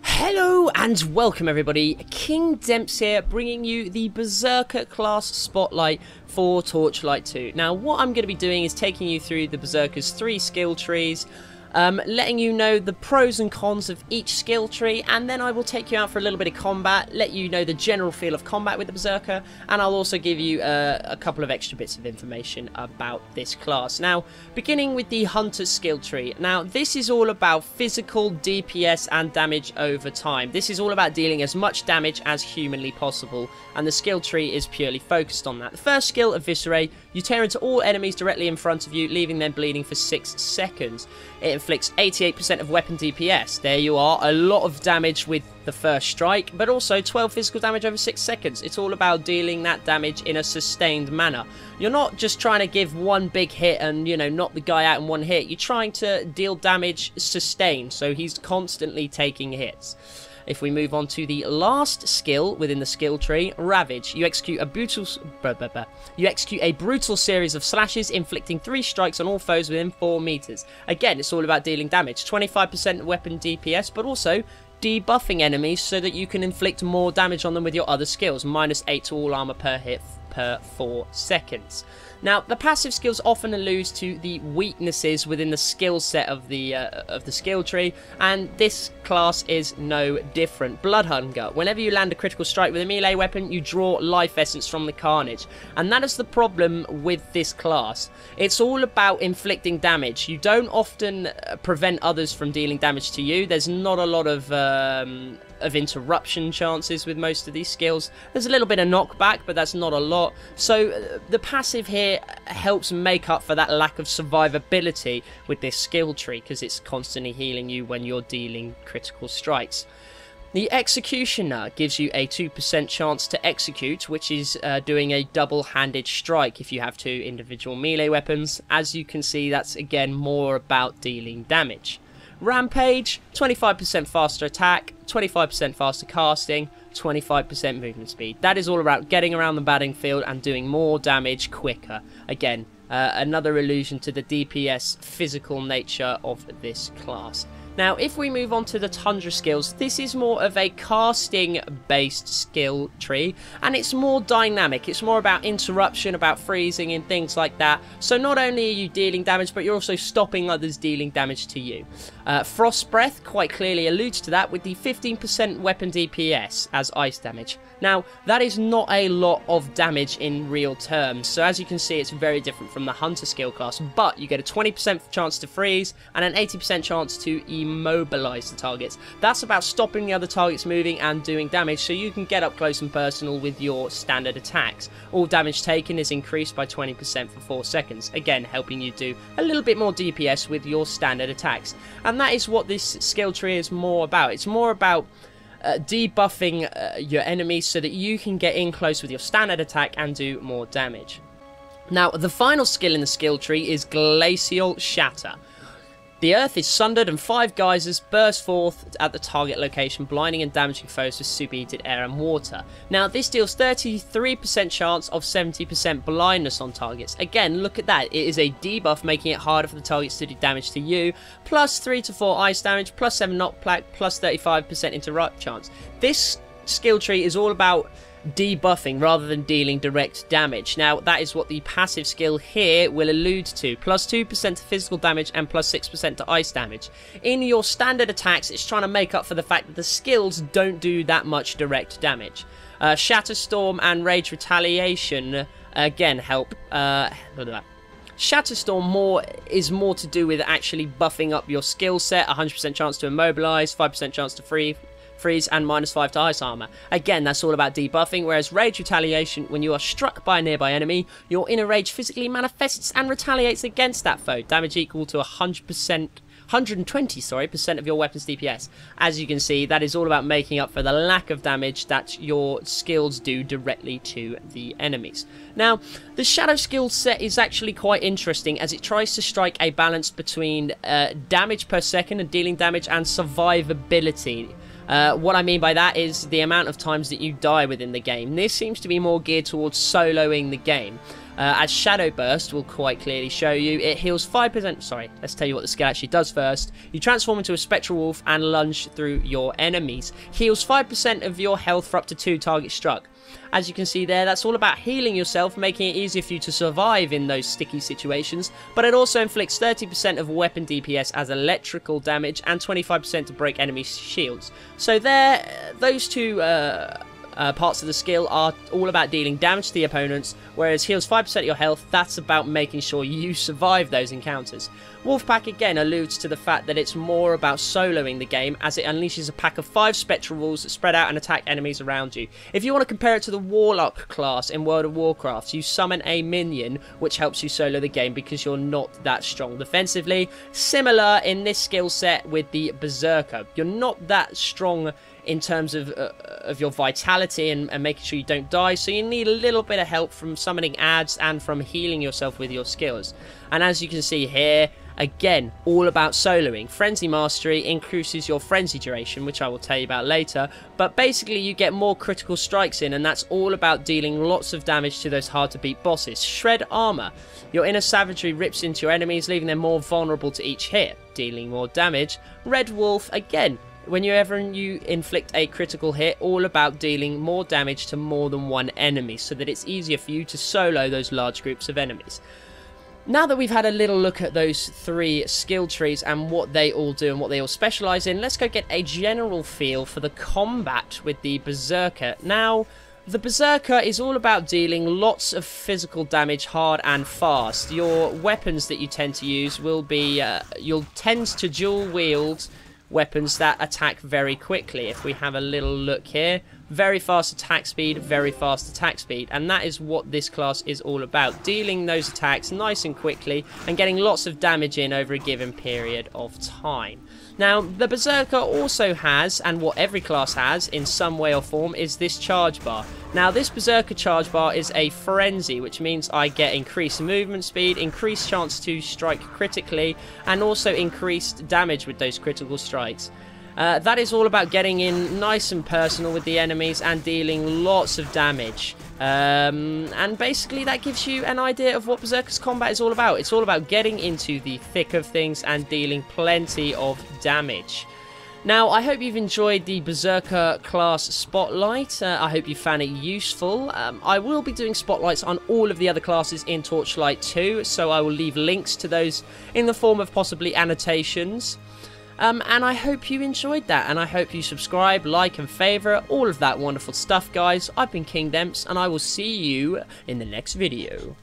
Hello and welcome everybody, King Dempz here, bringing you the Beserker class spotlight for Torchlight 2. Now what I'm going to be doing is taking you through the Beserker's 3 skill trees, letting you know the pros and cons of each skill tree, and then I will take you out for a little bit of combat, let you know the general feel of combat with the Beserker, and I'll also give you a couple of extra bits of information about this class. Now, beginning with the Hunter skill tree. Now, this is all about physical DPS and damage over time. This is all about dealing as much damage as humanly possible, and the skill tree is purely focused on that. The first skill, Eviscerate, you tear into all enemies directly in front of you, leaving them bleeding for 6 seconds. It inflicts 88% of weapon DPS. There you are, a lot of damage with the first strike, but also 12 physical damage over 6 seconds. It's all about dealing that damage in a sustained manner. You're not just trying to give one big hit and, you know, knock the guy out in one hit. You're trying to deal damage sustained, so he's constantly taking hits. If we move on to the last skill within the skill tree, Ravage, you execute a brutal series of slashes, inflicting 3 strikes on all foes within 4 meters. Again, it's all about dealing damage. 25% weapon DPS, but also debuffing enemies so that you can inflict more damage on them with your other skills. -8 to all armor per hit per 4 seconds. Now, the passive skills often allude to the weaknesses within the skill set of the skill tree, and this class is no different. Blood Hunger. Whenever you land a critical strike with a melee weapon, you draw life essence from the carnage, and that is the problem with this class. It's all about inflicting damage. You don't often prevent others from dealing damage to you. There's not a lot of interruption chances with most of these skills. There's a little bit of knockback, but that's not a lot. So the passive here helps make up for that lack of survivability with this skill tree, because it's constantly healing you when you're dealing critical strikes. The Executioner gives you a 2% chance to execute, which is doing a double-handed strike if you have 2 individual melee weapons. As you can see, that's again more about dealing damage. Rampage, 25% faster attack, 25% faster casting, 25% movement speed. That is all about getting around the battlefield and doing more damage quicker. Again, another allusion to the DPS physical nature of this class. Now, if we move on to the Tundra skills, this is more of a casting-based skill tree, and it's more dynamic. It's more about interruption, about freezing and things like that. So not only are you dealing damage, but you're also stopping others dealing damage to you. Frost Breath quite clearly alludes to that with the 15% weapon DPS as ice damage. Now, that is not a lot of damage in real terms, so as you can see, it's very different from the Hunter skill class, but you get a 20% chance to freeze and an 80% chance to immobilize the targets. That's about stopping the other targets moving and doing damage, so you can get up close and personal with your standard attacks. All damage taken is increased by 20% for 4 seconds, again helping you do a little bit more DPS with your standard attacks. And that is what this skill tree is more about. It's more about debuffing your enemies so that you can get in close with your standard attack and do more damage. Now, the final skill in the skill tree is Glacial Shatter. The earth is sundered and 5 geysers burst forth at the target location, blinding and damaging foes with superheated air and water. Now, this deals 33% chance of 70% blindness on targets. Again, look at that. It is a debuff, making it harder for the targets to do damage to you. Plus 3 to 4 ice damage, plus 7 knockback, plus 35% interrupt chance. This skill tree is all about debuffing rather than dealing direct damage. Now, that is what the passive skill here will allude to. Plus 2% to physical damage and plus 6% to ice damage. In your standard attacks, it's trying to make up for the fact that the skills don't do that much direct damage. Shatterstorm and Rage Retaliation again help. Shatterstorm is more to do with actually buffing up your skill set. 100% chance to immobilize, 5% chance to freeze, and -5 to ice armor. Again, that's all about debuffing, whereas Rage Retaliation, when you are struck by a nearby enemy, your inner rage physically manifests and retaliates against that foe. Damage equal to 120% of your weapon's DPS. As you can see, that is all about making up for the lack of damage that your skills do directly to the enemies. Now, the Shadow skill set is actually quite interesting, as it tries to strike a balance between damage per second and dealing damage and survivability. What I mean by that is the amount of times that you die within the game. This seems to be more geared towards soloing the game. As Shadow Burst will quite clearly show you, it heals 5%. Sorry, let's tell you what the skill actually does first. You transform into a Spectral Wolf and lunge through your enemies. Heals 5% of your health for up to 2 targets struck. As you can see there, that's all about healing yourself, making it easier for you to survive in those sticky situations, but it also inflicts 30% of weapon DPS as electrical damage and 25% to break enemy shields. So there, those two parts of the skill are all about dealing damage to the opponents, whereas heals 5% of your health, that's about making sure you survive those encounters. Wolfpack again alludes to the fact that it's more about soloing the game, as it unleashes a pack of 5 Spectral Wolves that spread out and attack enemies around you. If you want to compare it to the Warlock class in World of Warcraft, you summon a minion which helps you solo the game because you're not that strong defensively. Similar in this skill set with the Beserker. You're not that strong in terms of your vitality and making sure you don't die, so you need a little bit of help from summoning adds and from healing yourself with your skills. And as you can see here, again, all about soloing. Frenzy Mastery increases your frenzy duration, which I will tell you about later, but basically you get more critical strikes in, and that's all about dealing lots of damage to those hard to beat bosses. Shred Armor. Your inner savagery rips into your enemies, leaving them more vulnerable to each hit, dealing more damage. Red Wolf, again, whenever you inflict a critical hit, all about dealing more damage to more than one enemy, so that it's easier for you to solo those large groups of enemies. Now that we've had a little look at those 3 skill trees and what they all do and what they all specialise in, let's go get a general feel for the combat with the Beserker. Now, the Beserker is all about dealing lots of physical damage hard and fast. Your weapons that you tend to use will be, you'll tend to dual wield weapons that attack very quickly. If we have a little look here, very fast attack speed, and that is what this class is all about, dealing those attacks nice and quickly and getting lots of damage in over a given period of time. Now, the Beserker also has, and what every class has in some way or form, is this charge bar. Now, this Beserker charge bar is a frenzy, which means I get increased movement speed, increased chance to strike critically, and also increased damage with those critical strikes. That is all about getting in nice and personal with the enemies and dealing lots of damage. And basically that gives you an idea of what Beserker's combat is all about. It's all about getting into the thick of things and dealing plenty of damage. Now, I hope you've enjoyed the Beserker class spotlight. I hope you found it useful. I will be doing spotlights on all of the other classes in Torchlight 2, so I will leave links to those in the form of possibly annotations. And I hope you enjoyed that, and I hope you subscribe, like and favourite, all of that wonderful stuff, guys. I've been King Dempz, and I will see you in the next video.